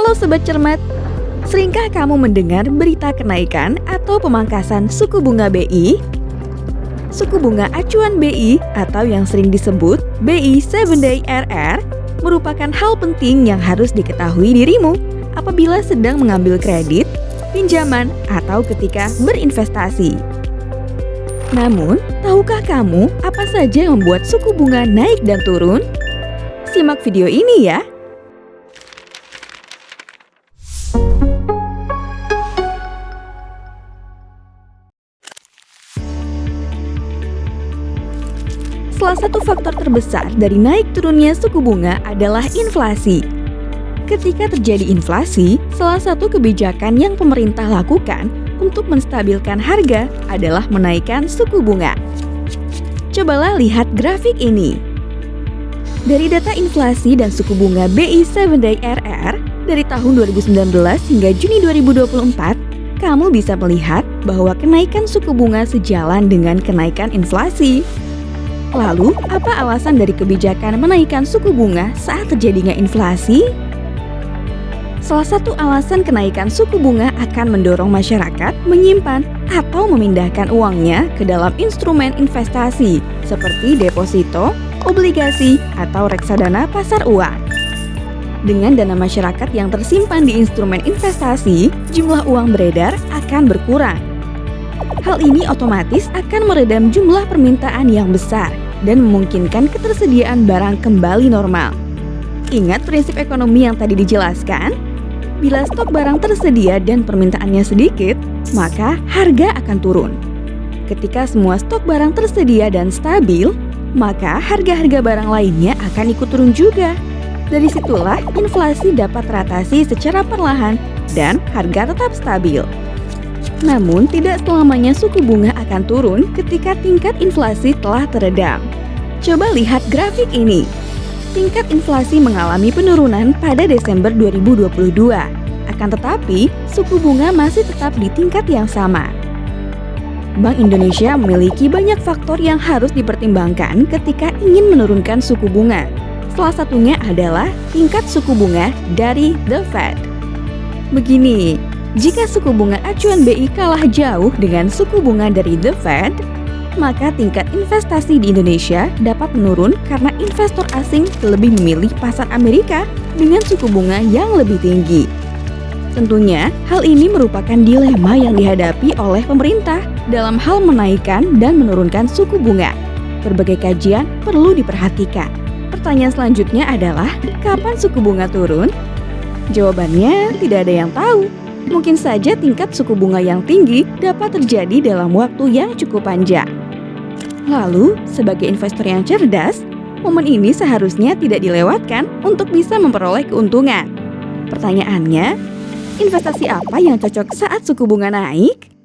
Halo Sobat Cermat, seringkah kamu mendengar berita kenaikan atau pemangkasan suku bunga BI? Suku bunga acuan BI atau yang sering disebut BI 7-Day RR merupakan hal penting yang harus diketahui dirimu apabila sedang mengambil kredit, pinjaman, atau ketika berinvestasi. Namun, tahukah kamu apa saja yang membuat suku bunga naik dan turun? Simak video ini ya! Salah satu faktor terbesar dari naik turunnya suku bunga adalah inflasi. Ketika terjadi inflasi, salah satu kebijakan yang pemerintah lakukan untuk menstabilkan harga adalah menaikkan suku bunga. Cobalah lihat grafik ini. Dari data inflasi dan suku bunga BI 7-Day RR dari tahun 2019 hingga Juni 2024, kamu bisa melihat bahwa kenaikan suku bunga sejalan dengan kenaikan inflasi. Lalu, apa alasan dari kebijakan menaikkan suku bunga saat terjadinya inflasi? Salah satu alasan kenaikan suku bunga akan mendorong masyarakat menyimpan atau memindahkan uangnya ke dalam instrumen investasi seperti deposito, obligasi, atau reksadana pasar uang. Dengan dana masyarakat yang tersimpan di instrumen investasi, jumlah uang beredar akan berkurang. Hal ini otomatis akan meredam jumlah permintaan yang besar dan memungkinkan ketersediaan barang kembali normal. Ingat prinsip ekonomi yang tadi dijelaskan? Bila stok barang tersedia dan permintaannya sedikit, maka harga akan turun. Ketika semua stok barang tersedia dan stabil, maka harga-harga barang lainnya akan ikut turun juga. Dari situlah inflasi dapat teratasi secara perlahan dan harga tetap stabil. Namun, tidak selamanya suku bunga akan turun ketika tingkat inflasi telah teredam. Coba lihat grafik ini. Tingkat inflasi mengalami penurunan pada Desember 2022. Akan tetapi, suku bunga masih tetap di tingkat yang sama. Bank Indonesia memiliki banyak faktor yang harus dipertimbangkan ketika ingin menurunkan suku bunga. Salah satunya adalah tingkat suku bunga dari The Fed. Begini, jika suku bunga acuan BI kalah jauh dengan suku bunga dari The Fed, maka tingkat investasi di Indonesia dapat menurun karena investor asing lebih memilih pasar Amerika dengan suku bunga yang lebih tinggi. Tentunya, hal ini merupakan dilema yang dihadapi oleh pemerintah dalam hal menaikkan dan menurunkan suku bunga. Berbagai kajian perlu diperhatikan. Pertanyaan selanjutnya adalah, kapan suku bunga turun? Jawabannya tidak ada yang tahu. Mungkin saja tingkat suku bunga yang tinggi dapat terjadi dalam waktu yang cukup panjang. Lalu, sebagai investor yang cerdas, momen ini seharusnya tidak dilewatkan untuk bisa memperoleh keuntungan. Pertanyaannya, investasi apa yang cocok saat suku bunga naik?